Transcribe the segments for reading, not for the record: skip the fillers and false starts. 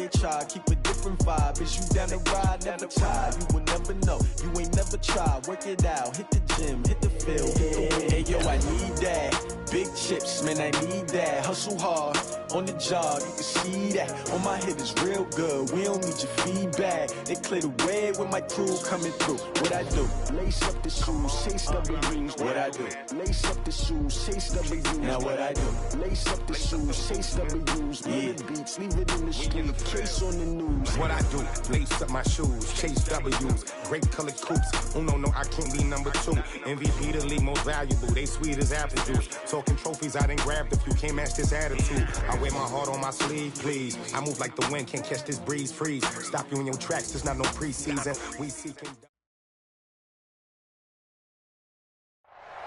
they try, keep a different vibe. Is you down the ride, never try. You will never know, you ain't never tried. Work it out, hit the gym, hit the field, hit the wind. Hey yo, I need that. Big chips, man, I need that. Hustle hard, on the job, you can see that. On my head is real good, we don't need your feedback. They clear the way with my crew coming through. What I do? Lace up the shoes, chase W's. What I do? Lace up the shoes, chase W's. Now what I do? Lace up the shoes, chase W's. Yeah. Beats, leave it in the street, case on the news. What I do? Lace up my shoes, chase W's. Great colored coops. Oh no, I can't be number 2. MVP the league most valuable. They sweet as apple juice. Talking trophies, I didn't grab the few. Can't match this attitude. I wear my heart on my sleeve, please. I move like the wind, can't catch this breeze. Freeze. Stop you in your tracks. There's not no preseason. We seeking.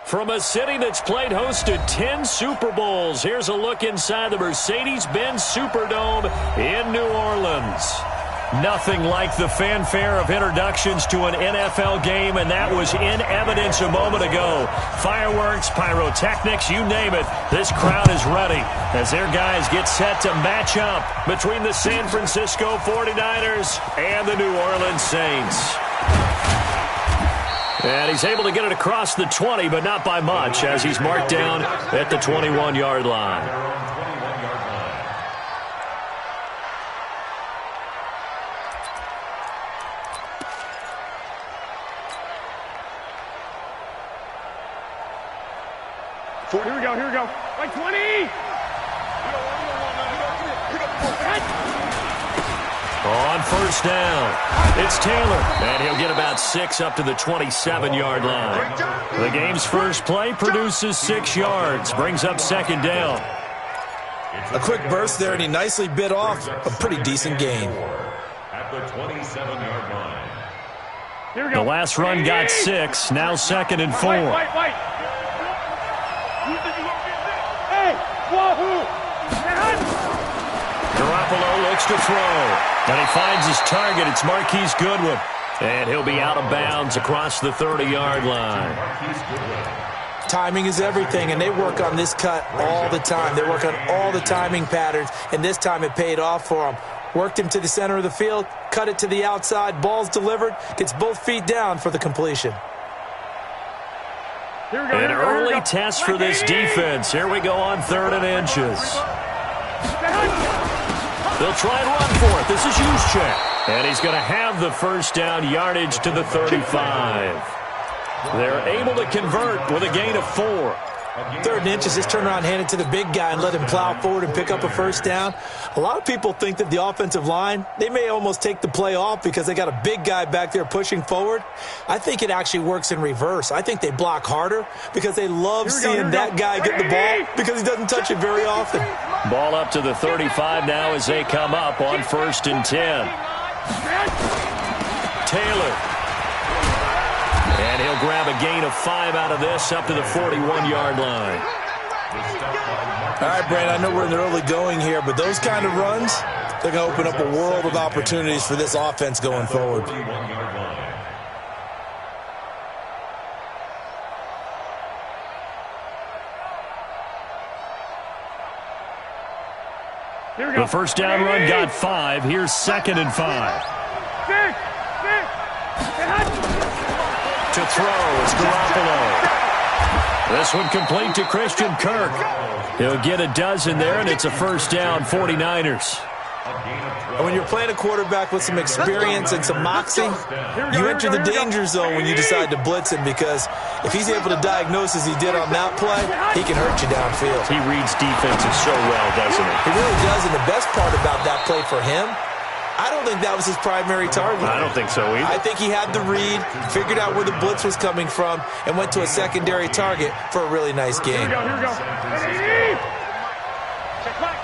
From a city that's played host to 10 Super Bowls, here's a look inside the Mercedes-Benz Superdome in New Orleans. Nothing like the fanfare of introductions to an NFL game, and that was in evidence a moment ago. Fireworks, pyrotechnics, you name it. This crowd is ready as their guys get set to match up between the San Francisco 49ers and the New Orleans Saints. And he's able to get it across the 20, but not by much, as he's marked down at the 21-yard line. Here we go. Like 20! On first down, it's Taylor, and he'll get about 6 up to the 27-yard line. The game's first play produces 6 yards, brings up second down. A quick burst there, and he nicely bit off a pretty decent gain. At the 27-yard line. Here we go. The last run got 6, now second and 4. Wait. Hey, whoa! Garoppolo looks to throw, and he finds his target. It's Marquise Goodwin, and he'll be out of bounds across the 30-yard line. Timing is everything, and they work on this cut all the time. They work on all the timing patterns, and this time it paid off for him. Worked him to the center of the field, cut it to the outside, ball's delivered, gets both feet down for the completion. An early test for this defense. Here we go on 3rd and inches. They'll try and run for it. This is Juszczyk. And he's going to have the first down yardage to the 35. They're able to convert with a gain of 4. 3rd and inches, just turn around, hand it to the big guy, and let him plow forward and pick up a first down. A lot of people think that the offensive line, they may almost take the play off because they got a big guy back there pushing forward. I think it actually works in reverse. I think they block harder because they love seeing that guy get the ball because he doesn't touch it very often. Ball up to the 35 now as they come up on 1st and 10. Taylor. And he'll grab a gain of 5 out of this up to the 41-yard line. All right, Brandon, I know we're in the early going here, but those kind of runs, they're going to open up a world of opportunities for this offense going forward. The first down run got 5. Here's 2nd and 5. To throw is Garoppolo. This one complete to Christian Kirk. He'll get a dozen there, and it's a first down, 49ers. And when you're playing a quarterback with some experience and some moxie, you enter the danger zone when you decide to blitz him, because if he's able to diagnose as he did on that play, he can hurt you downfield. He reads defenses so well, doesn't he? He really does, and the best part about that play for him, I don't think that was his primary target. I don't think so either. I think he had the read, figured out where the blitz was coming from, and went to a secondary target for a really nice game. Here we go. Check back.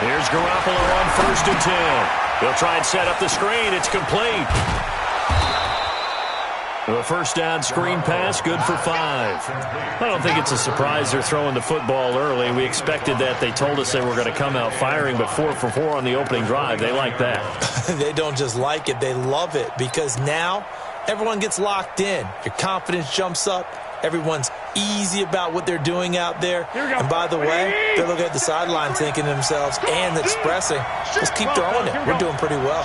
Here's Garoppolo on 1st and 10. He'll try and set up the screen. It's complete. The first down screen pass, good for 5. I don't think it's a surprise they're throwing the football early. We expected that. They told us they were going to come out firing, but 4 for 4 on the opening drive. They like that. They don't just like it, they love it, because now everyone gets locked in. Your confidence jumps up. Everyone's easy about what they're doing out there. And by the way, they're looking at the sideline thinking to themselves and expressing, just keep throwing it. We're doing pretty well.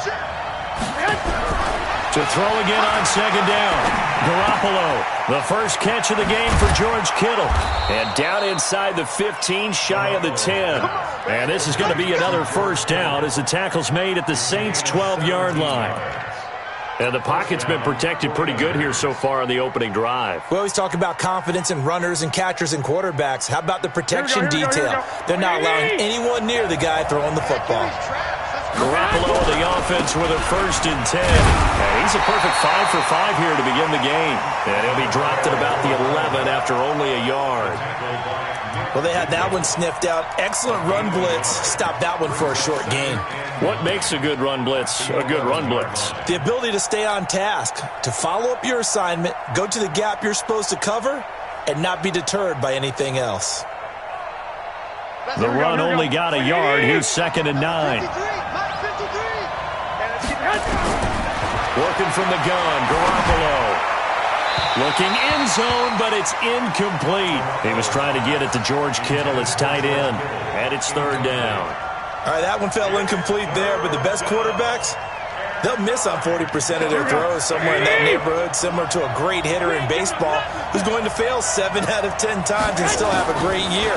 To throw again on second down. Garoppolo, the first catch of the game for George Kittle. And down inside the 15, shy of the 10. And this is going to be another first down as the tackle's made at the Saints' 12-yard line. And the pocket's been protected pretty good here so far on the opening drive. We always talk about confidence in runners and catchers and quarterbacks. How about the protection detail? They're not allowing anyone near the guy throwing the football. Garoppolo, the offense with a 1st and 10. And he's a perfect 5 for 5 here to begin the game. And he'll be dropped at about the 11 after only a yard. Well, they had that one sniffed out. Excellent run blitz. Stopped that one for a short gain. What makes a good run blitz a good run blitz? The ability to stay on task, to follow up your assignment, go to the gap you're supposed to cover, and not be deterred by anything else. The run only got a yard. Here's 2nd and 9. Working from the gun, Garoppolo. Looking end zone, but it's incomplete. He was trying to get it to George Kittle, his tight end, and it's 3rd down. All right, that one fell incomplete there, but the best quarterbacks, they'll miss on 40% of their throws somewhere in that neighborhood, similar to a great hitter in baseball who's going to fail 7 out of 10 times and still have a great year.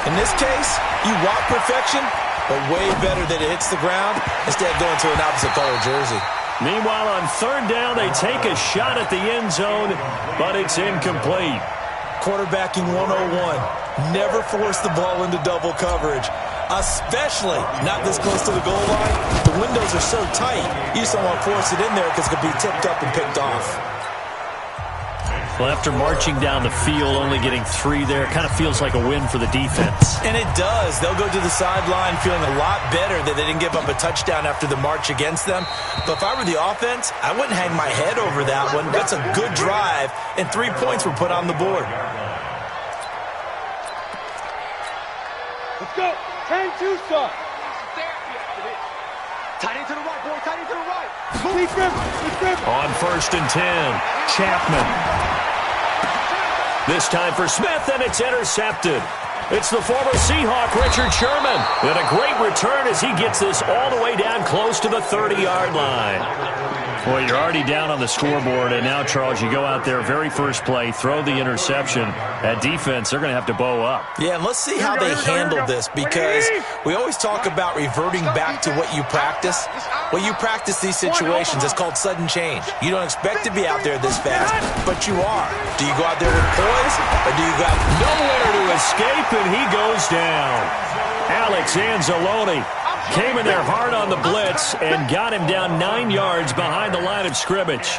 In this case, you want perfection, but way better that it hits the ground instead of going to an opposite color jersey. Meanwhile, on 3rd down, they take a shot at the end zone, but it's incomplete. Quarterbacking 101. Never force the ball into double coverage, especially not this close to the goal line. The windows are so tight, you just don't want to force it in there because it could be tipped up and picked off. Well, after marching down the field, only getting 3 there, kind of feels like a win for the defense. And it does. They'll go to the sideline feeling a lot better that they didn't give up a touchdown after the march against them. But if I were the offense, I wouldn't hang my head over that one. That's a good drive, and 3 points were put on the board. Let's go. 10-2 start. Tight end to the right, boy. Tight end to the right. On 1st and 10, Chapman. This time for Smith, and it's intercepted. It's the former Seahawk, Richard Sherman. And a great return as he gets this all the way down close to the 30-yard line. Well, you're already down on the scoreboard, and now, Charles, you go out there, very first play, throw the interception. That defense, they're going to have to bow up. Yeah, and let's see how they handle this, because we always talk about reverting back to what you practice. Well, you practice these situations. It's called sudden change. You don't expect to be out there this fast, but you are. Do you go out there with poise, or do you got nowhere to escape, and he goes down? Alex Anzalone came in there hard on the blitz and got him down 9 yards behind the line of scrimmage.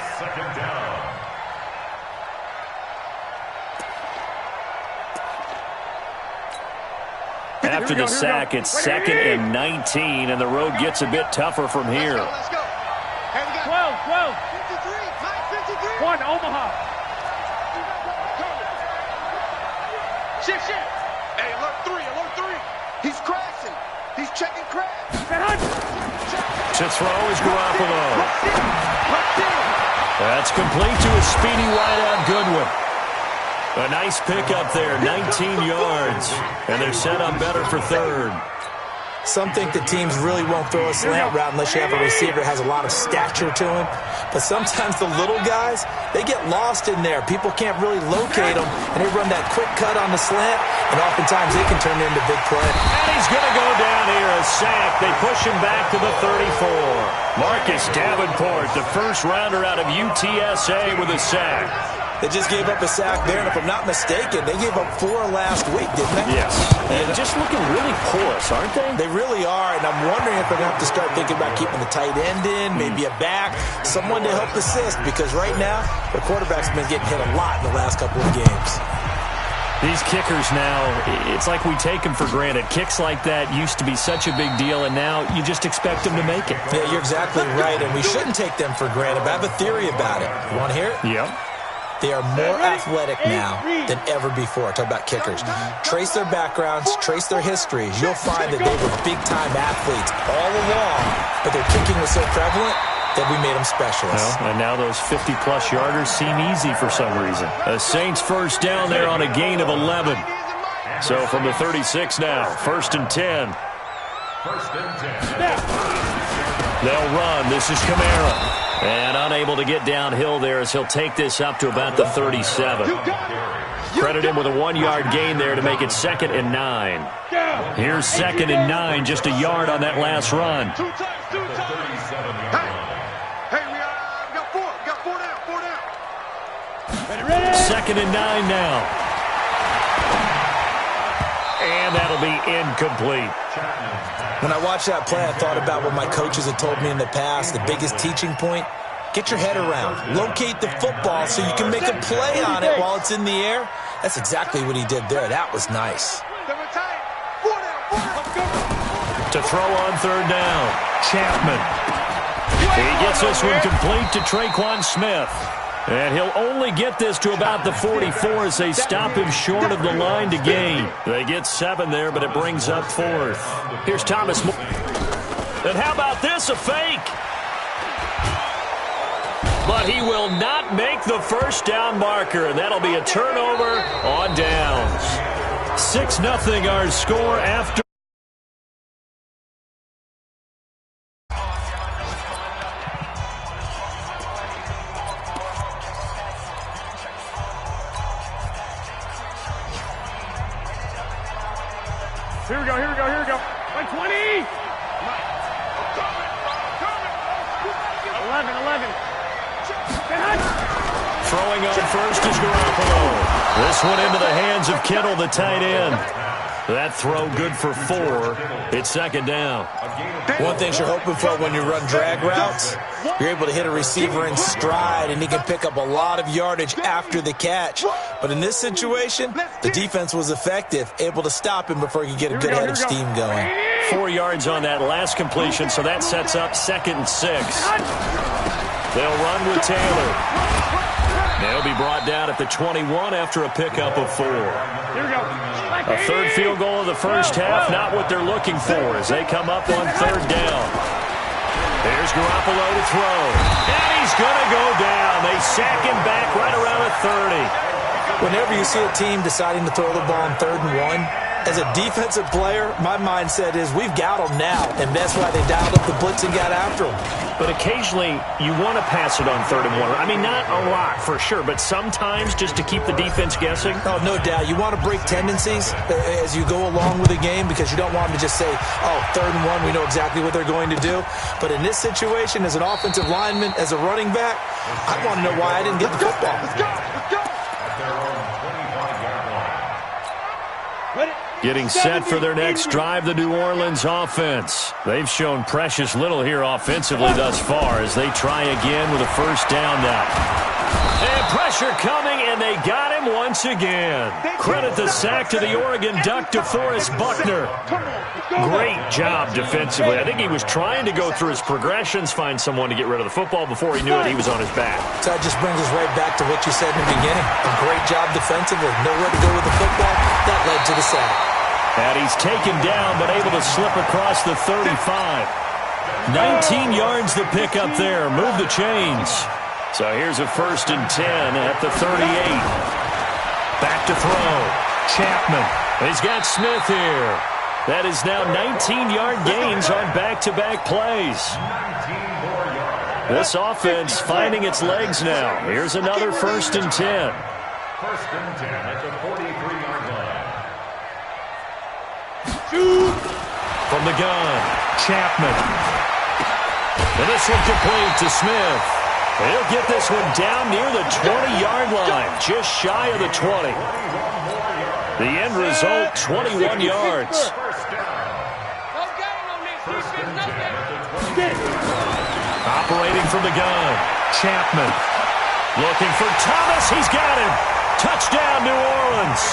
After the sack, it's 2nd and 19, and the road gets a bit tougher from here. 12. 1, Omaha. Shift. Hey, alert 3. He's crashing. He's checking crash. To throw is Garoppolo. That's complete to a speedy wideout Goodwin. A nice pickup there, 19 yards. And they're set up better for 3rd. Some think that teams really won't throw a slant route unless you have a receiver that has a lot of stature to him. But sometimes the little guys, they get lost in there. People can't really locate them, and they run that quick cut on the slant, and oftentimes they can turn into big play. And he's going to go down here, a sack. They push him back to the 34. Marcus Davenport, the first rounder out of UTSA with a sack. They just gave up a sack there, and if I'm not mistaken, they gave up 4 last week, didn't they? Yes. And just looking really porous, aren't they? They really are, and I'm wondering if they're going to have to start thinking about keeping the tight end in, maybe a back, someone to help assist, because right now, the quarterback's been getting hit a lot in the last couple of games. These kickers now, it's like we take them for granted. Kicks like that used to be such a big deal, and now you just expect them to make it. Yeah, you're exactly right, and we shouldn't take them for granted, but I have a theory about it. You want to hear it? Yep. They are more athletic now than ever before. Talk about kickers. Trace their backgrounds, trace their histories. You'll find that they were big-time athletes all along, but their kicking was so prevalent, that we made them specialists. Well, and now those 50-plus yarders seem easy for some reason. The Saints first down there on a gain of 11. So from the 36 now, first and 10. They'll run. This is Kamara. And unable to get downhill there as he'll take this up to about the 37. Credit him with a 1-yard gain there to make it 2nd and 9. Here's 2nd and 9, just a yard on that last run. Hey, we got 4. We got 4 down. 4 down. Ready. 2nd and 9 now. And that'll be incomplete. When I watched that play, I thought about what my coaches had told me in the past. The biggest teaching point, get your head around. Locate the football so you can make a play on it while it's in the air. That's exactly what he did there. That was nice. To throw on 3rd down, Chapman. He gets this one complete to Traquan Smith. And he'll only get this to about the 44 as they stop him short of the line to gain. They get 7 there, but it brings up 4th. Here's Thomas. And how about this, a fake? But he will not make the first down marker, and that'll be a turnover on downs. 6-0 our score after. Here we go. 120. 11. Throwing on first is Garoppolo. This one into the hands of Kittle, the tight end. That throw good for 4. It's 2nd down. One thing you're hoping for when you run drag routes, you're able to hit a receiver in stride, and he can pick up a lot of yardage after the catch. But in this situation, the defense was effective, able to stop him before he could get a good head of steam going. 4 yards on that last completion, so that sets up 2nd and 6. They'll run with Taylor. They'll be brought down at the 21 after a pickup of 4. Here we go. A 3rd field goal of the first half, not what they're looking for as they come up on 3rd down. There's Garoppolo to throw. And he's going to go down. They sack him back right around the 30. Whenever you see a team deciding to throw the ball on 3rd and 1, as a defensive player, my mindset is we've got them now, and that's why they dialed up the blitz and got after them. But occasionally, you want to pass it on 3rd and 1. I mean, not a lot for sure, but sometimes just to keep the defense guessing. Oh, no doubt. You want to break tendencies as you go along with the game because you don't want them to just say, oh, 3rd and 1, we know exactly what they're going to do. But in this situation, as an offensive lineman, as a running back, I want to know why I didn't get the football. Let's go. Getting set for their next drive, the New Orleans offense. They've shown precious little here offensively thus far as they try again with a first down now. And pressure coming, and they got him once again. Credit the sack to the Oregon Duck, DeForest Buckner. Great job defensively. I think he was trying to go through his progressions, find someone to get rid of the football. Before he knew it, he was on his back. So that just brings us right back to what you said in the beginning. A great job defensively. Nowhere to go with the football. That led to the sack. And he's taken down, but able to slip across the 35. 19 yards to pick up there. Move the chains. So here's a 1st and 10 at the 38. Back to throw. Chapman. He's got Smith here. That is now 19-yard gains on back-to-back plays. This offense finding its legs now. Here's another 1st and 10. 1st and 10 at the 43-yard line. From the gun, Chapman. And this one complete to Smith. He'll get this one down near the 20-yard line, just shy of the 20. The end result, 21 yards. Operating from the gun, Chapman. Looking for Thomas. He's got him. Touchdown, New Orleans.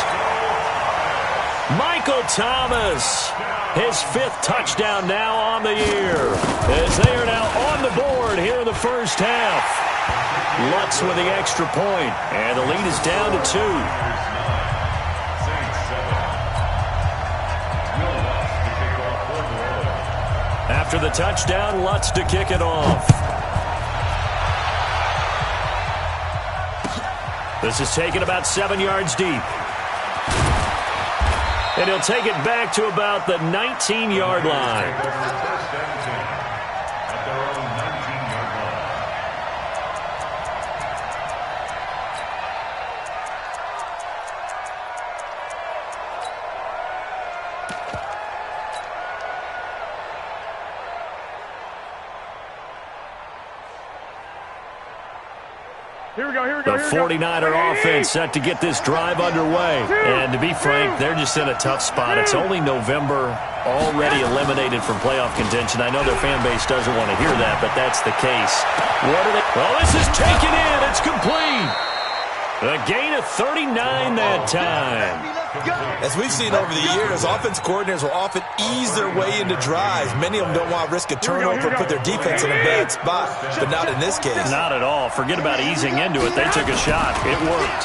Michael Thomas, his 5th touchdown now on the year, as they are now on the board here in the first half. Lutz with the extra point, and the lead is down to 2. After the touchdown, Lutz to kick it off. This is taken about 7 yards deep. And he'll take it back to about the 19-yard line. First and 10 at their own 19-yard line. Here we go, here we go. The 49er offense set to get this drive underway. And to be frank, they're just in a tough spot. It's only November, already eliminated from playoff contention. I know their fan base doesn't want to hear that, but that's the case. What are they? Well, this is taken in. It's complete. A gain of 39 that time. As we've seen over the years, offense coordinators will often ease their way into drives. Many of them don't want to risk a turnover or put their defense in a bad spot, but not in this case. Not at all. Forget about easing into it. They took a shot. It worked.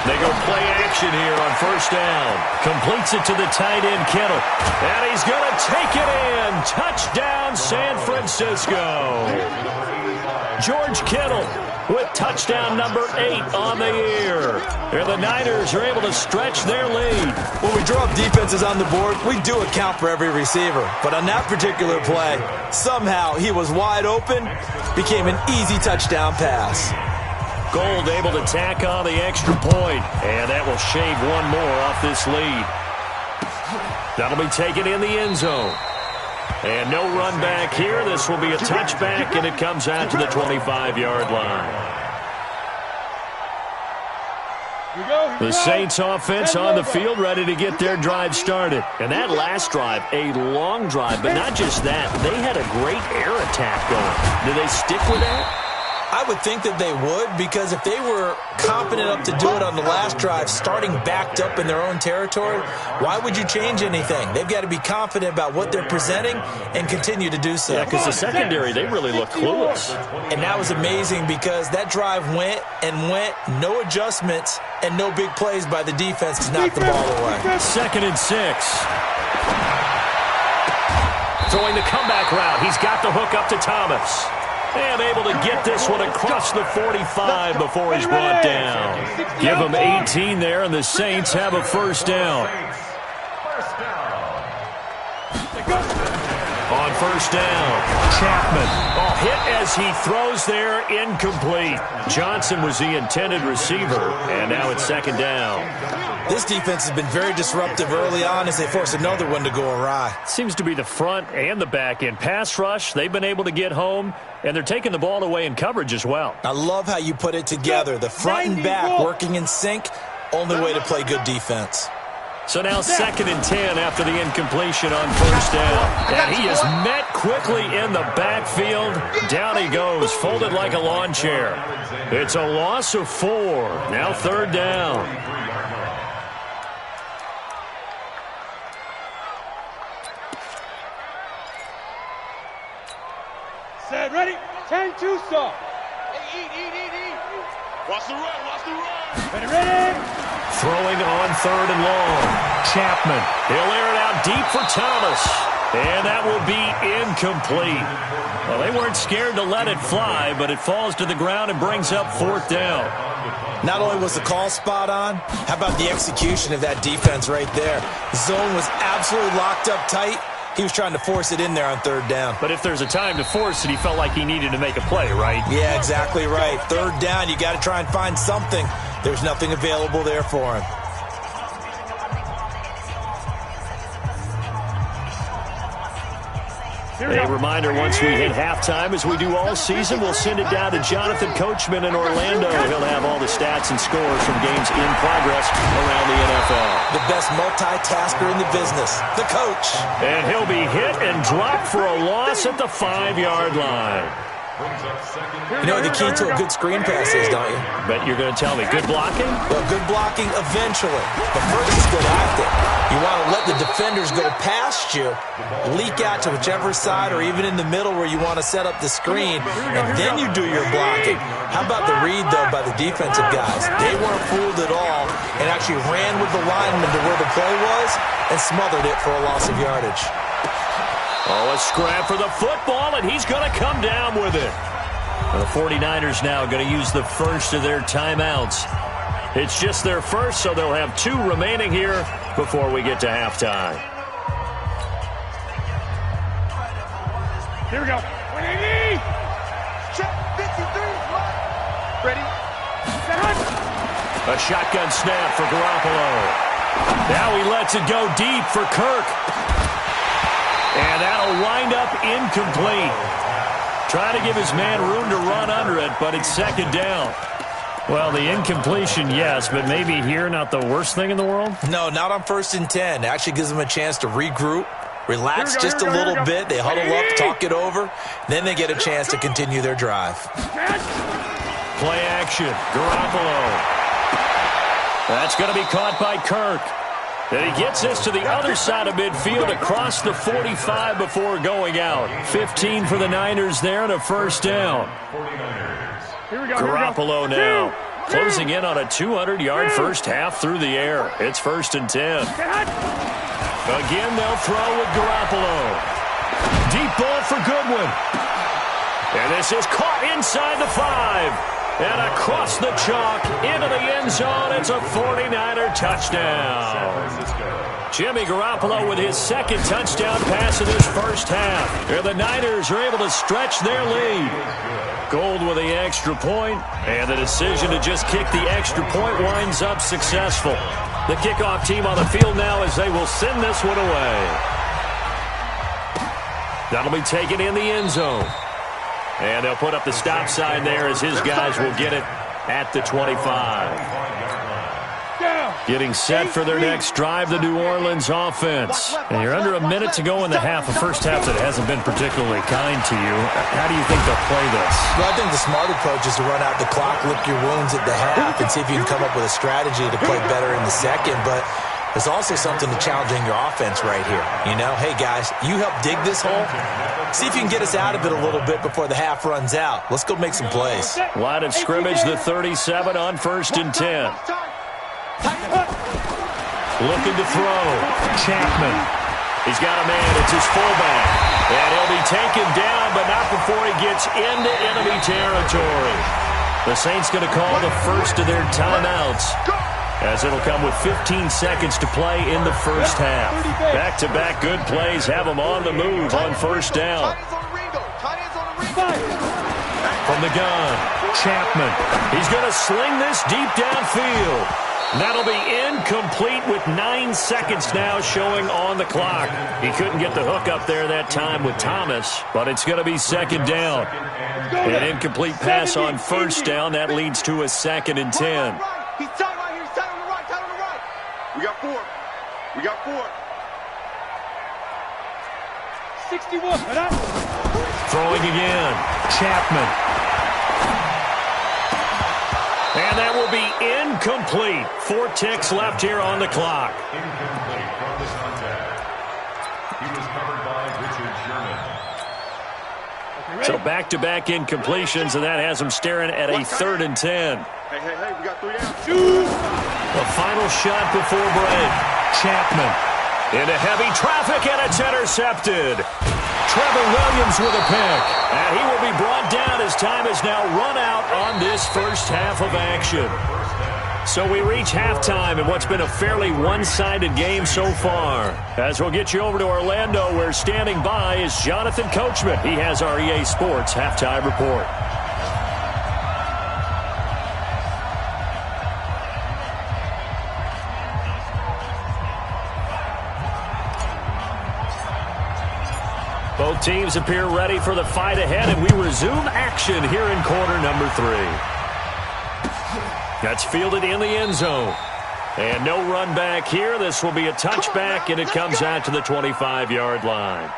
They go play action here on first down. Completes it to the tight end, Kittle. And he's going to take it in. Touchdown, San Francisco. George Kittle with touchdown number 8 on the year. And the Niners are able to stretch their lead. When we draw up defenses on the board, we do account for every receiver. But on that particular play, somehow he was wide open, became an easy touchdown pass. Gold able to tack on the extra point, and that will shave one more off this lead. That'll be taken in the end zone. And no run back here. This will be a touchback, and it comes out to the 25-yard line. The Saints offense on the field ready to get their drive started. And that last drive, a long drive, but not just that. They had a great air attack going. Do they stick with that? I would think that they would, because if they were confident enough to do it on the last drive, starting backed up in their own territory, why would you change anything? They've got to be confident about what they're presenting and continue to do so. Yeah, because the secondary, they really look clueless. And that was amazing because that drive went and went, no adjustments, and no big plays by the defense to knock the ball away. 2nd and 6. Throwing the comeback route. He's got the hook up to Thomas. And able to get this one across the 45 before he's brought down. Give him 18 there, and the Saints have a first down. On first down, Chapman. Oh, hit as he throws there, incomplete. Johnson was the intended receiver, and now it's 2nd down. This defense has been very disruptive early on as they force another one to go awry. Seems to be the front and the back end. Pass rush, they've been able to get home, and they're taking the ball away in coverage as well. I love how you put it together. The front and back working in sync, only way to play good defense. So now 2nd and 10 after the incompletion on first down. And he is met quickly in the backfield. Down he goes, folded like a lawn chair. It's a loss of 4. Now 3rd down. Set, ready? 10-2 stop. Hey, eat. Watch the run. Ready. Throwing on 3rd and long. Chapman. He'll air it out deep for Thomas. And that will be incomplete. Well, they weren't scared to let it fly, but it falls to the ground and brings up 4th down. Not only was the call spot on, how about the execution of that defense right there? Zone was absolutely locked up tight. He was trying to force it in there on 3rd down. But if there's a time to force it, he felt like he needed to make a play, right? Yeah, exactly right. 3rd down, you got to try and find something. There's nothing available there for him. A reminder, once we hit halftime, as we do all season, we'll send it down to Jonathan Coachman in Orlando. He'll have all the stats and scores from games in progress around the NFL. The best multitasker in the business, the coach. And he'll be hit and dropped for a loss at the 5-yard line. You know what the key to a good screen pass is, don't you? Bet you're going to tell me. Good blocking? Well, good blocking eventually. But first is good acting. You want to let the defenders go past you, leak out to whichever side or even in the middle where you want to set up the screen, and then you do your blocking. How about the read, though, by the defensive guys? They weren't fooled at all and actually ran with the lineman to where the play was and smothered it for a loss of yardage. Oh, a scrap for the football, and he's going to come down with it. The 49ers now going to use the first of their timeouts. It's just their first, so they'll have 2 remaining here before we get to halftime. Here we go. Check 53. Ready? A shotgun snap for Garoppolo. Now he lets it go deep for Kirk. And that'll wind up incomplete. Trying to give his man room to run under it, but it's second down. Well, the incompletion, yes, but maybe here not the worst thing in the world? No, not on 1st and 10. It actually gives them a chance to regroup, relax just a little bit. They huddle up, talk it over. Then they get a chance to continue their drive. Play action. Garoppolo. That's going to be caught by Kirk. And he gets this to the other side of midfield across the 45 before going out. 15 for the Niners there and a first down. Garoppolo now closing in on a 200-yard first half through the air. It's 1st and 10. Again, they'll throw with Garoppolo. Deep ball for Goodwin. And this is caught inside the 5. And across the chalk into the end zone. It's a 49er touchdown. Jimmy Garoppolo with his 2nd touchdown pass in his first half. And the Niners are able to stretch their lead. Gold with the extra point, and the decision to just kick the extra point winds up successful. The kickoff team on the field now as they will send this one away. That'll be taken in the end zone. And they'll put up the stop sign there as his guys will get it at the 25. Getting set for their next drive, the New Orleans offense. And you're under a minute to go in the half, a first half that hasn't been particularly kind to you. How do you think they'll play this? Well, I think the smart approach is to run out the clock, lick your wounds at the half, and see if you can come up with a strategy to play better in the second. But there's also something to challenging your offense right here. You know, hey, guys, you help dig this hole. See if you can get us out of it a little bit before the half runs out. Let's go make some plays. Line of scrimmage, the 37 on 1st and 10. Looking to throw. Chapman. He's got a man. It's his fullback. And he'll be taken down, but not before he gets into enemy territory. The Saints going to call the first of their timeouts, as it'll come with 15 seconds to play in the first half. Back-to-back good plays have them on the move on 1st down. From the gun, Chapman. He's going to sling this deep downfield. That'll be incomplete with 9 seconds now showing on the clock. He couldn't get the hook up there that time with Thomas, but it's going to be 2nd down. An incomplete pass on 1st down. That leads to a 2nd and 10. He's tight right here. He's tight on the right. Tight on the right. We got 4. We got 4. 61. Throwing again. Chapman. And that will be incomplete. 4 ticks left here on the clock. Incomplete from the contact. He was covered by Richard Sherman. So back-to-back incompletions, and that has him staring at a 3rd and 10. Hey, we got 3 down. The final shot before break. Chapman into heavy traffic, and it's intercepted. Trevor Williams with a pick. And he will be brought down as time is now run out on this first half of action. So we reach halftime in what's been a fairly one-sided game so far. As we'll get you over to Orlando, where standing by is Jonathan Coachman. He has our EA Sports halftime report. Both teams appear ready for the fight ahead, and we resume action here in quarter number 3. That's fielded in the end zone. And no run back here. This will be a touchback, and it comes out to the 25-yard line.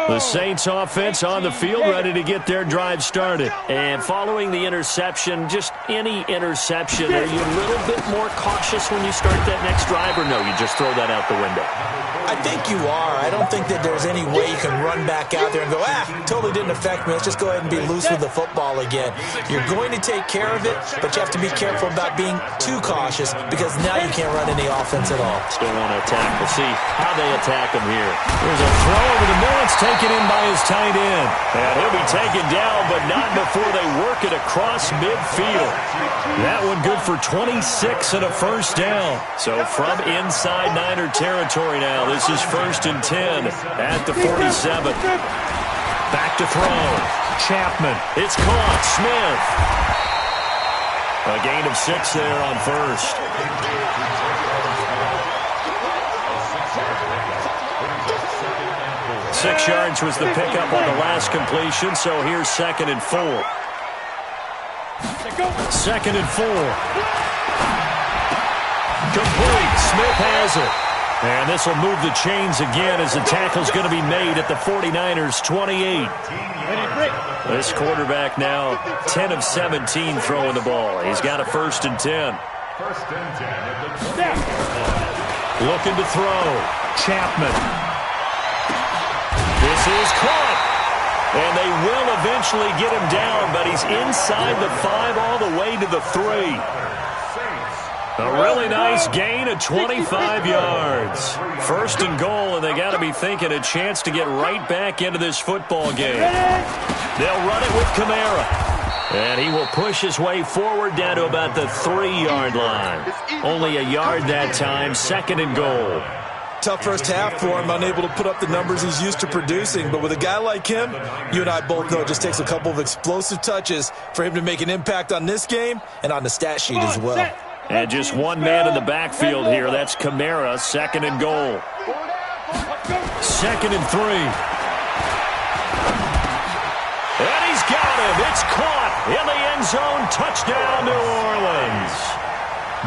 The Saints offense on the field ready to get their drive started. And following the interception, just any interception, are you a little bit more cautious when you start that next drive, or no, you just throw that out the window? I think you are. I don't think that there's any way you can run back out there and go, totally didn't affect me. Let's just go ahead and be loose with the football again. You're going to take care of it, but you have to be careful about being too cautious because now you can't run any offense at all. Still want to attack. We'll see how they attack him here. There's a throw over the middle. It's taken in by his tight end. And he'll be taken down, but not before they work it across midfield. That one good for 26 and a first down. So from inside Niner territory now, this is 1st and 10 at the 47. Back to throw. Chapman. It's caught. Smith. A gain of 6 there on first. 6 yards was the pickup on the last completion, so here's 2nd and 4. 2nd and 4. Complete. Smith has it. And this will move the chains again as the tackle's going to be made at the 49ers' 28. This quarterback now 10 of 17 throwing the ball. He's got a 1st and 10. 1st and 10. Looking to throw. Chapman. This is caught. And they will eventually get him down, but he's inside the 5 all the way to the 3. A really nice gain of 25 yards. 1st and goal, and they got to be thinking a chance to get right back into this football game. They'll run it with Kamara. And he will push his way forward down to about the 3-yard line. Only a yard that time, 2nd and goal. Tough first half for him, unable to put up the numbers he's used to producing. But with a guy like him, you and I both know it just takes a couple of explosive touches for him to make an impact on this game and on the stat sheet as well. And just one man in the backfield here. That's Kamara, 2nd and goal. 2nd and 3. And he's got him. It's caught in the end zone. Touchdown, New Orleans.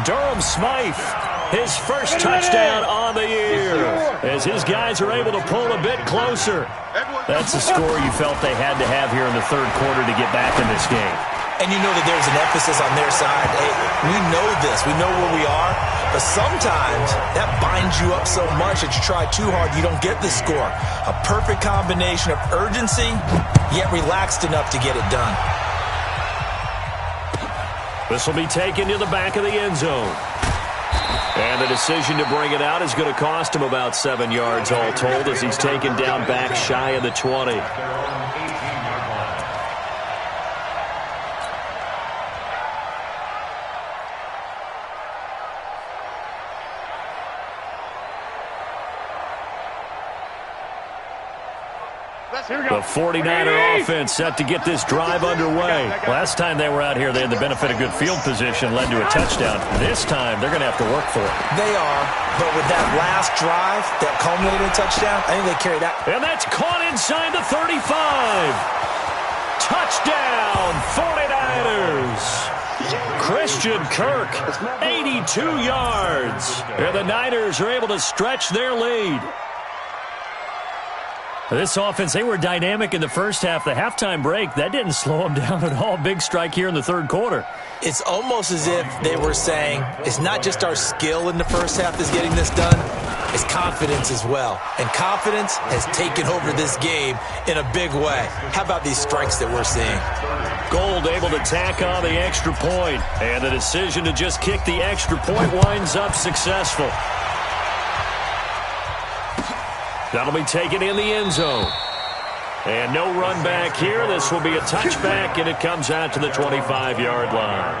Durham Smythe, his first touchdown on the year, as his guys are able to pull a bit closer. That's a score you felt they had to have here in the 3rd quarter to get back in this game. And you know that there's an emphasis on their side. Hey, we know this. We know where we are. But sometimes that binds you up so much that you try too hard, you don't get the score. A perfect combination of urgency, yet relaxed enough to get it done. This will be taken to the back of the end zone. And the decision to bring it out is going to cost him about 7 yards all told as he's taken down back shy of the 20. The 49er offense set to get this drive underway. Last time they were out here, they had the benefit of good field position, led to a touchdown. This time, they're going to have to work for it. They are, but with that last drive that culminated in a touchdown, I think they carry that. And that's caught inside the 35. Touchdown, 49ers. Christian Kirk, 82 yards. And the Niners are able to stretch their lead. This offense, they were dynamic in the first half. The halftime break, that didn't slow them down at all. Big strike here in the 3rd quarter. It's almost as if they were saying, it's not just our skill in the first half that's getting this done, it's confidence as well. And confidence has taken over this game in a big way. How about these strikes that we're seeing? Gold able to tack on the extra point. And the decision to just kick the extra point winds up successful. That'll be taken in the end zone. And no run back here. This will be a touchback, and it comes out to the 25-yard line.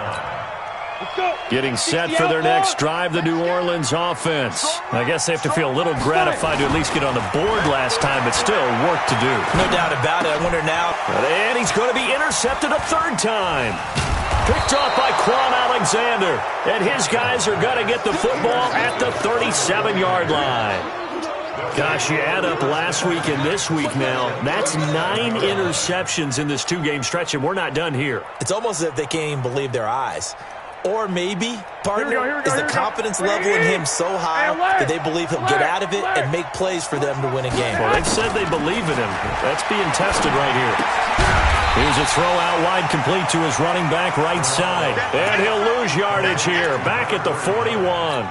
Getting set for their next drive, the New Orleans offense. I guess they have to feel a little gratified to at least get on the board last time, but still work to do. No doubt about it. I wonder now. And he's going to be intercepted a 3rd time. Picked off by Quan Alexander. And his guys are going to get the football at the 37-yard line. Gosh, you add up last week and this week now, that's 9 interceptions in this 2-game stretch, and we're not done here. It's almost as if they can't even believe their eyes. Or maybe, partner, is the confidence level in him so high that they believe he'll get out of it and make plays for them to win a game. Well, they've said they believe in him. That's being tested right here. Here's a throw out wide complete to his running back right side. And he'll lose yardage here, back at the 41.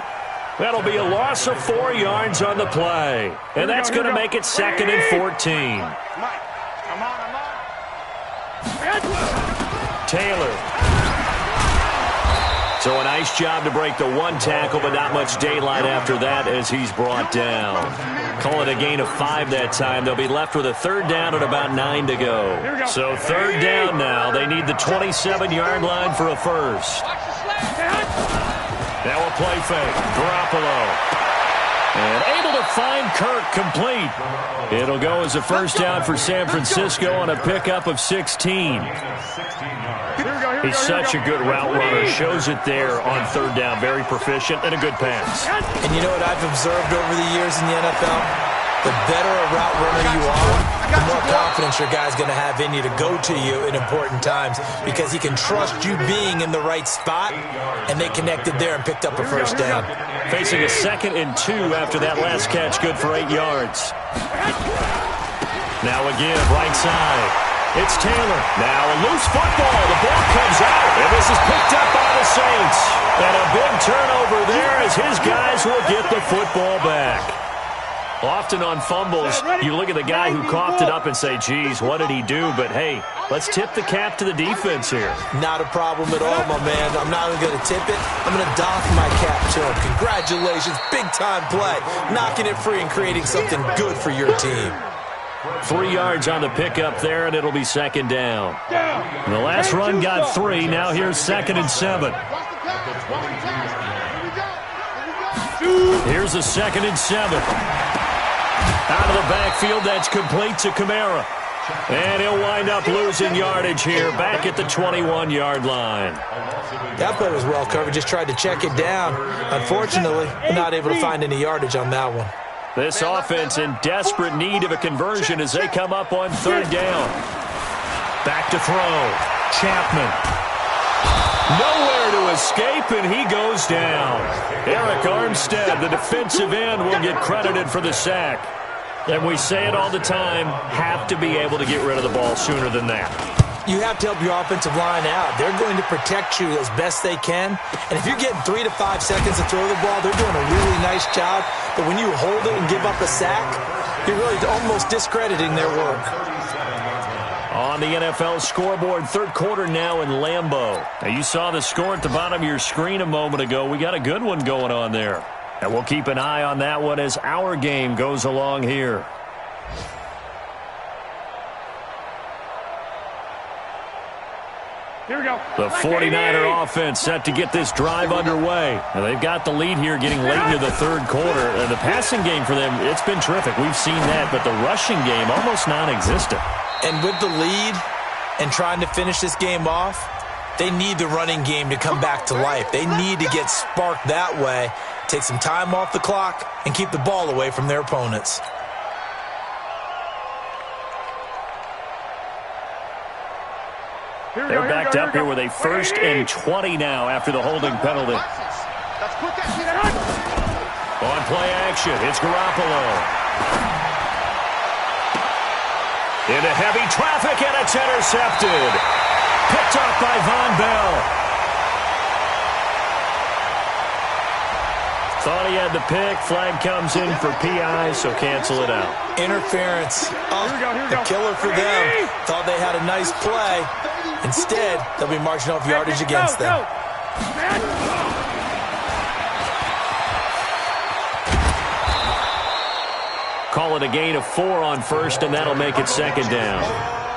That'll be a loss of 4 yards on the play. And that's going to make it 2nd and 14. Taylor. So a nice job to break the 1 tackle, but not much daylight after that as he's brought down. Call it a gain of 5 that time. They'll be left with a 3rd down and about 9 to go. So 3rd down now. They need the 27-yard line for a first. Now a play fake. Garoppolo. And able to find Kirk complete. It'll go as a first down for San Francisco on a pickup of 16. He's such a good route runner. Shows it there on 3rd down. Very proficient and a good pass. And you know what I've observed over the years in the NFL? The better a route runner you are, the more confidence your guy's going to have in you to go to you in important times because he can trust you being in the right spot, and they connected there and picked up a first down. Facing a 2nd and 2 after that last catch, good for 8 yards. Now again, right side. It's Taylor. Now a loose football. The ball comes out, and this is picked up by the Saints. And a big turnover there as his guys will get the football back. Often on fumbles, you look at the guy who coughed it up and say, geez, what did he do? But, hey, let's tip the cap to the defense here. Not a problem at all, my man. I'm not even going to tip it. I'm going to doff my cap to him. Congratulations. Big-time play. Knocking it free and creating something good for your team. 3 yards on the pickup there, and it'll be 2nd down. And the last run got 3. Now here's 2nd and 7. Here's a 2nd and 7. Out of the backfield, that's complete to Kamara. And he'll wind up losing yardage here, back at the 21-yard line. That play was well covered, just tried to check it down. Unfortunately, not able to find any yardage on that one. This offense in desperate need of a conversion as they come up on 3rd down. Back to throw. Chapman. Nowhere to escape, and he goes down. Eric Armstead, the defensive end, will get credited for the sack. And we say it all the time, have to be able to get rid of the ball sooner than that. You have to help your offensive line out. They're going to protect you as best they can. And if you're getting 3 to 5 seconds to throw the ball, they're doing a really nice job. But when you hold it and give up a sack, you're really almost discrediting their work. On the NFL scoreboard, 3rd quarter now in Lambeau. Now, you saw the score at the bottom of your screen a moment ago. We got a good one going on there. And we'll keep an eye on that one as our game goes along here. Here we go. The 49er offense set to get this drive underway. Now, they've got the lead here getting late into the 3rd quarter. And the passing game for them, it's been terrific. We've seen that, but the rushing game almost non-existent. And with the lead and trying to finish this game off, they need the running game to come back to life. They need to get sparked that way, take some time off the clock, and keep the ball away from their opponents. They're backed up here with a 1st and 20 now after the holding penalty. On play action, it's Garoppolo. Into heavy traffic, and it's intercepted. Picked up by Von Bell. Thought he had the pick. Flag comes in for PI, so cancel it out. Interference. The killer for them. Thought they had a nice play. Instead, they'll be marching off yardage against them. Call it a gain of 4 on 1st, and that'll make it 2nd down.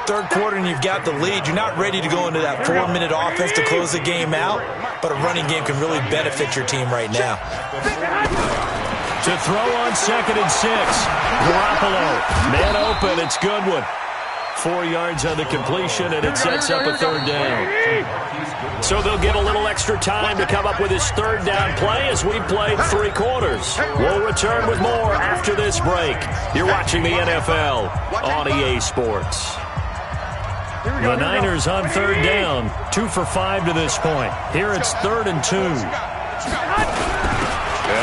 3rd quarter, and you've got the lead. You're not ready to go into that 4-minute offense to close the game out, but a running game can really benefit your team right now. To throw on 2nd and 6. Garoppolo. Man open. It's Goodwin. 4 yards on the completion, and it sets up a 3rd down. So they'll get a little extra time to come up with his 3rd down play as we've played 3 quarters. We'll return with more after this break. You're watching the NFL on EA Sports. The Niners on 3rd down. 2 for 5 to this point. Here it's 3rd and 2.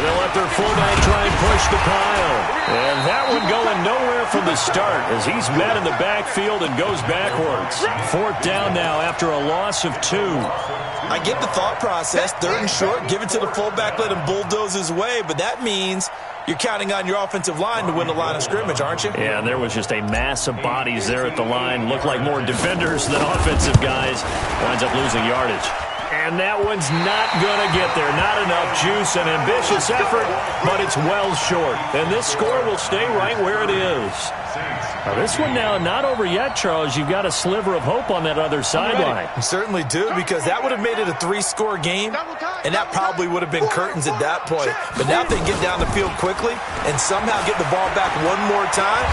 And they'll let their fullback try and push the pile. And that one going nowhere from the start as he's met in the backfield and goes backwards. 4th down now after a loss of 2. I get the thought process. 3rd and short, give it to the fullback, let him bulldoze his way. But that means you're counting on your offensive line to win the line of scrimmage, aren't you? Yeah, and there was just a mass of bodies there at the line. Looked like more defenders than offensive guys. Winds up losing yardage. And that one's not going to get there. Not enough juice. An ambitious effort, but it's well short. And this score will stay right where it is. Now, this one now not over yet, Charles. You've got a sliver of hope on that other sideline. You certainly do, because that would have made it a 3-score game, and that probably would have been curtains at that point. But now if they get down the field quickly and somehow get the ball back one more time,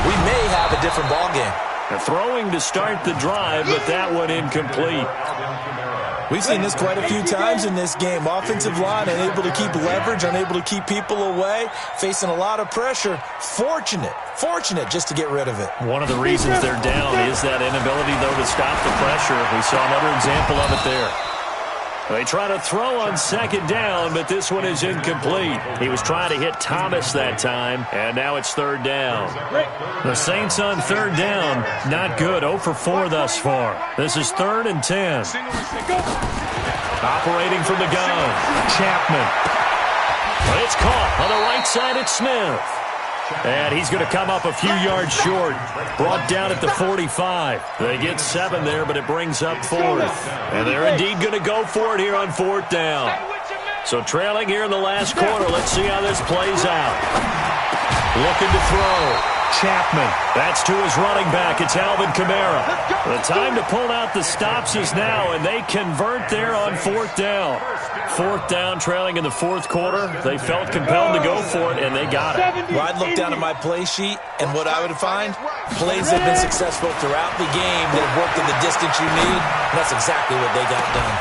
we may have a different ball game. They're throwing to start the drive, but that one incomplete. We've seen this quite a few times in this game. Offensive line unable to keep leverage, unable to keep people away, facing a lot of pressure. Fortunate just to get rid of it. One of the reasons they're down is that inability, though, to stop the pressure. We saw another example of it there. They try to throw on 2nd down, but this one is incomplete. He was trying to hit Thomas that time, and now it's 3rd down. The Saints on 3rd down, not good. 0 for 4 thus far. This is 3rd and 10. Operating from the gun, Chapman. But it's caught on the right side at Smith. And he's going to come up a few yards short. Brought down at the 45. They get 7 there, but it brings up 4th. And they're indeed going to go for it here on 4th down. So trailing here in the last quarter. Let's see how this plays out. Looking to throw. Chapman. That's to his running back. It's Alvin Kamara. The time to pull out the stops is now, and they convert there on 4th down. 4th down, trailing in the 4th quarter. They felt compelled to go for it, and they got it. Well, I'd look down at my play sheet, and what I would find, plays that have been successful throughout the game that have worked in the distance you need, and that's exactly what they got done.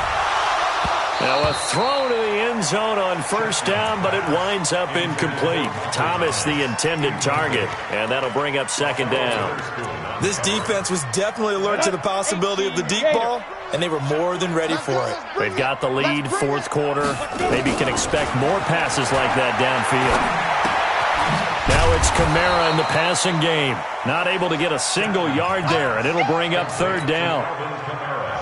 Now a throw to the end zone on 1st down, but it winds up incomplete. Thomas the intended target, and that'll bring up 2nd down. This defense was definitely alert to the possibility of the deep ball, and they were more than ready for it. They've got the lead, 4th quarter. Maybe can expect more passes like that downfield. Now it's Kamara in the passing game. Not able to get a single yard there, and it'll bring up 3rd down.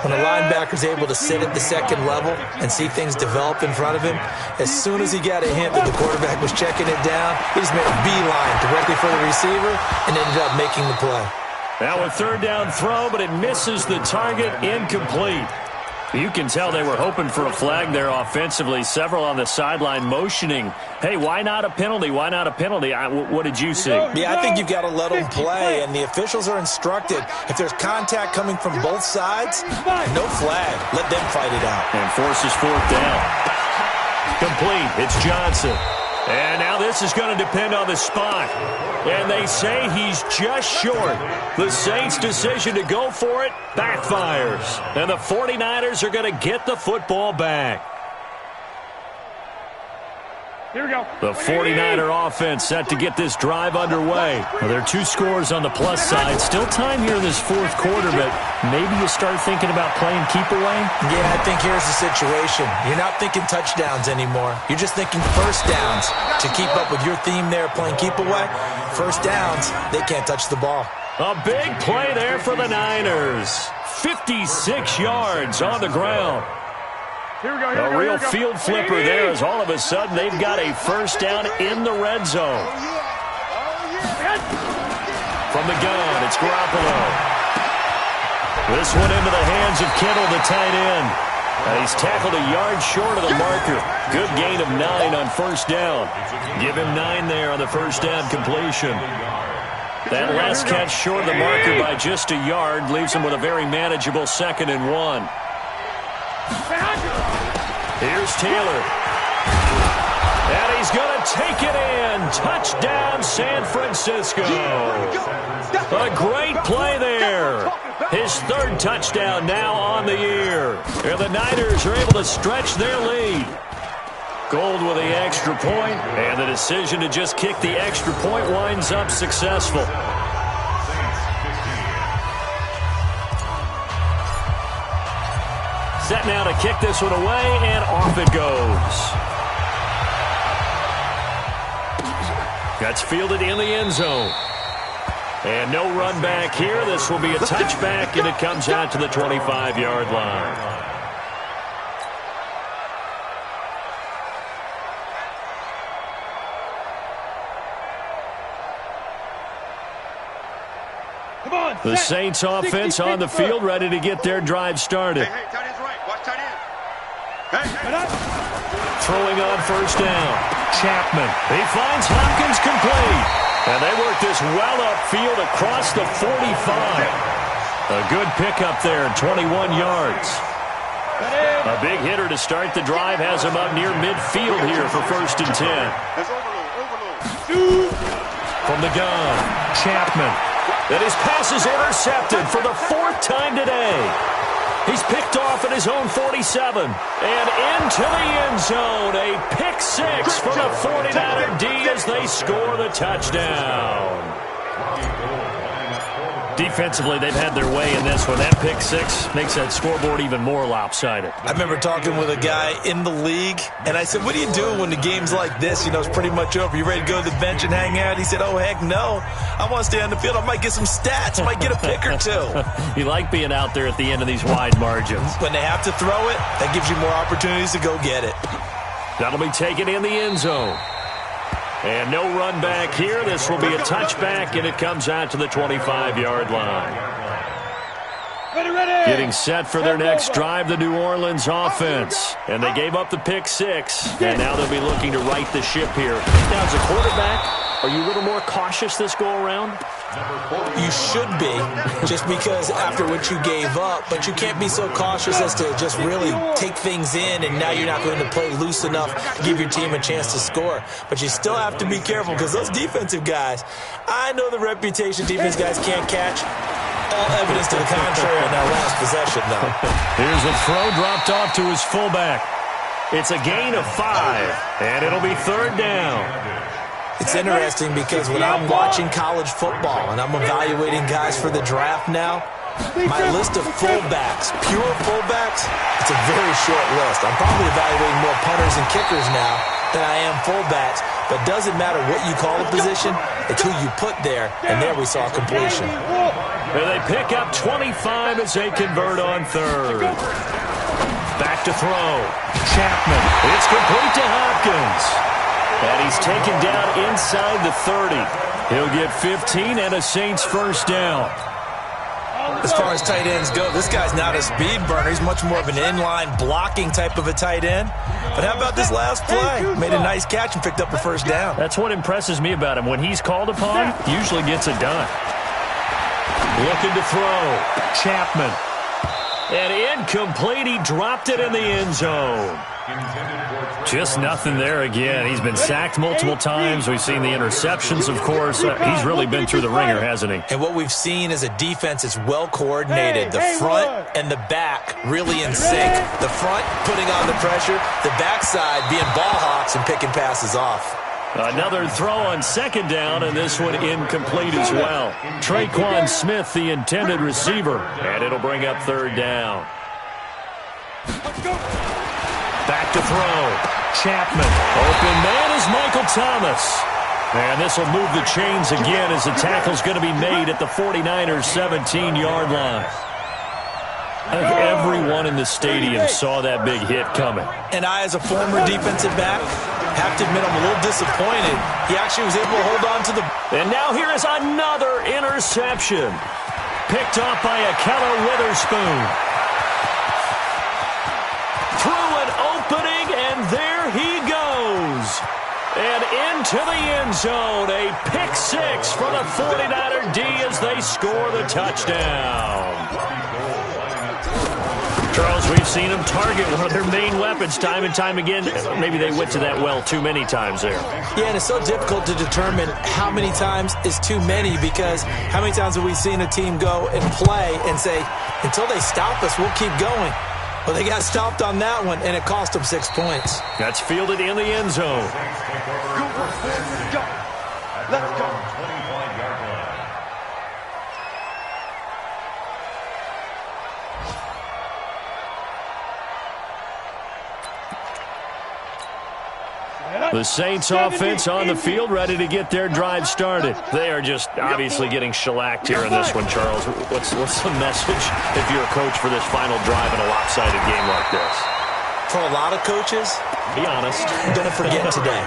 When a linebacker's able to sit at the 2nd level and see things develop in front of him, as soon as he got a hint that the quarterback was checking it down, he just made a beeline directly for the receiver and ended up making the play. Now a 3rd down throw, but it misses the target, incomplete. You can tell they were hoping for a flag there offensively. Several on the sideline motioning, hey, why not a penalty? Why not a penalty? What did you see? Yeah, I think you've got to let them play, and the officials are instructed. If there's contact coming from both sides, no flag. Let them fight it out. And forces 4th down. Complete. It's Johnson. And now this is going to depend on the spot. And they say he's just short. The Saints' decision to go for it backfires. And the 49ers are going to get the football back. Here we go. The 49er offense set to get this drive underway. Well, there are 2 scores on the plus side. Still time here in this 4th quarter, but maybe you start thinking about playing keep away? Yeah, I think here's the situation. You're not thinking touchdowns anymore. You're just thinking 1st downs. To keep up with your theme there, playing keep away, 1st downs, they can't touch the ball. A big play there for the Niners. 56 yards on the ground. A real field flipper there as all of a sudden they've got a 1st down in the red zone. From the gun, it's Garoppolo. This one into the hands of Kittle, the tight end. And he's tackled a yard short of the marker. Good gain of 9 on 1st down. Give him 9 there on the 1st down completion. That last catch short of the marker by just a yard leaves him with a very manageable 2nd and 1. Here's Taylor. And he's going to take it in. Touchdown, San Francisco. A great play there. His 3rd touchdown now on the year. And the Niners are able to stretch their lead. Gold with the extra point, and the decision to just kick the extra point winds up successful. Set now to kick this one away, and off it goes. That's fielded in the end zone. And no run back here. This will be a touchback, and it comes out to the 25-yard line. The Saints offense on the field, ready to get their drive started. Hey, tight end's right. Watch tight end. Hey. Throwing on first down. Chapman. He finds Hopkins complete. And they work this well upfield across the 45. A good pickup there, 21 yards. A big hitter to start the drive has him up near midfield here for 1st and 10. That's overload. From the gun, Chapman. And his pass is intercepted for the 4th time today. He's picked off at his own 47. And into the end zone. A pick six for the 49er D as they score the touchdown. Defensively, they've had their way in this one. That pick six makes that scoreboard even more lopsided. I remember talking with a guy in the league, and I said, what do you do when the game's like this? You know, it's pretty much over. You ready to go to the bench and hang out? He said, oh, heck no. I want to stay on the field. I might get some stats. I might get a pick or two. You like being out there at the end of these wide margins. When they have to throw it, that gives you more opportunities to go get it. That'll be taken in the end zone. And no run back here. This will be a touchback, and it comes out to the 25-yard line. Getting set for their next drive, the New Orleans offense. And they gave up the pick six, and now they'll be looking to right the ship here. Now, as a quarterback, are you a little more cautious this go-around? You should be, just because after what you gave up, but you can't be so cautious as to just really take things in, and now you're not going to play loose enough to give your team a chance to score. But you still have to be careful, because those defensive guys, I know the reputation defense guys can't catch. All evidence to the contrary on that last possession, though. Here's a throw dropped off to his fullback. It's a gain of 5, and it'll be 3rd down. It's interesting because when I'm watching college football and I'm evaluating guys for the draft now, my list of fullbacks, pure fullbacks, it's a very short list. I'm probably evaluating more punters and kickers now than I am fullbacks, but it doesn't matter what you call a position, it's who you put there, and there we saw completion. And they pick up 25 as they convert on 3rd. Back to throw. Chapman. It's complete to Hopkins. And he's taken down inside the 30. He'll get 15 and a Saints first down. As far as tight ends go, this guy's not a speed burner. He's much more of an inline blocking type of a tight end. But how about this last play? Made a nice catch and picked up a first down. That's what impresses me about him. When he's called upon, usually gets it done. Looking to throw. Chapman. And incomplete. He dropped it in the end zone. Just nothing there again. He's been sacked multiple times. We've seen the interceptions, of course. He's really been through the ringer, hasn't he? And what we've seen is a defense that's well coordinated. The front and the back really in sync. The front putting on the pressure. The backside being ball hawks and picking passes off. Another throw on 2nd down, and this one incomplete as well. Traquan Smith, the intended receiver, and it'll bring up 3rd down. Back to throw. Chapman. Open man is Michael Thomas. And this will move the chains again as the tackle's going to be made at the 49ers' 17-yard line. I think everyone in the stadium saw that big hit coming. And I, as a former defensive back, have to admit I'm a little disappointed. He actually was able to hold on to the... And now here is another interception. Picked off by Akella Witherspoon. Through an opening, and there he goes. And into the end zone, a pick six for the 49er D as they score the touchdown. Charles, we've seen them target one of their main weapons time and time again. Maybe they went to that well too many times there. Yeah, and it's so difficult to determine how many times is too many, because how many times have we seen a team go and play and say, until they stop us, we'll keep going. Well, they got stopped on that one, and it cost them 6 points. That's fielded in the end zone. Let's go. The Saints offense on the field, ready to get their drive started. They are just obviously getting shellacked here in this one, Charles. What's the message if you're a coach for this final drive in a lopsided game like this? For a lot of coaches, be honest. Don't forget today.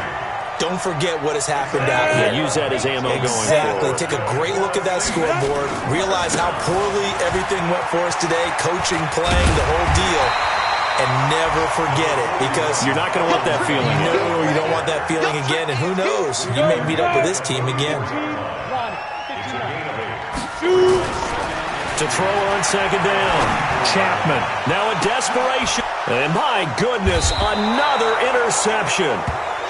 Don't forget what has happened out here. Yeah, use that as ammo going forward. Exactly. Take a great look at that scoreboard. Realize how poorly everything went for us today. Coaching, playing, the whole deal. And never forget it, because you're not going to want that feeling. No, you don't want that feeling again. And who knows? You may meet up with this team again. To throw on second down. Chapman. Now in desperation. And my goodness, another interception.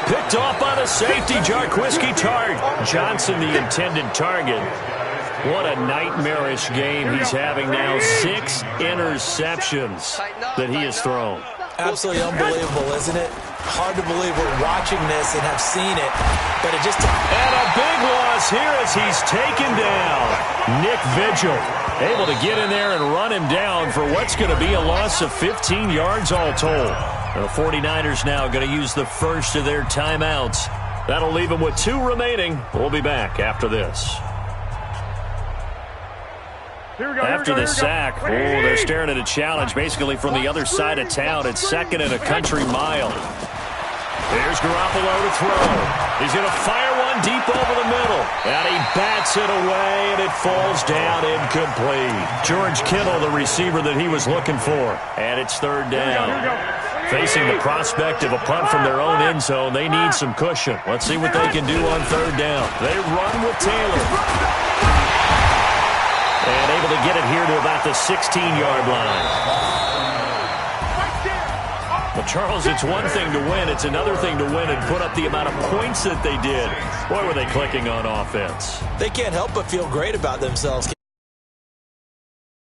Picked off by the safety, Jarquiski Tart. Johnson, the intended target. What a nightmarish game he's having now. 6 interceptions that he has thrown. Absolutely unbelievable, isn't it? Hard to believe we're watching this and have seen it, but it just... And a big loss here as he's taken down. Nick Vigil able to get in there and run him down for what's going to be a loss of 15 yards all told. The 49ers now going to use the first of their timeouts. That'll leave them with 2 remaining. We'll be back after this. After the sack, they're staring at a challenge basically from the other side of town. It's 2nd and a country mile. There's Garoppolo to throw. He's going to fire one deep over the middle. And he bats it away, and it falls down incomplete. George Kittle, the receiver that he was looking for. And it's 3rd down. Facing the prospect of a punt from their own end zone, they need some cushion. Let's see what they can do on 3rd down. They run with Taylor. And able to get it here to about the 16-yard line. Well, Charles, it's one thing to win. It's another thing to win and put up the amount of points that they did. Boy, were they clicking on offense. They can't help but feel great about themselves.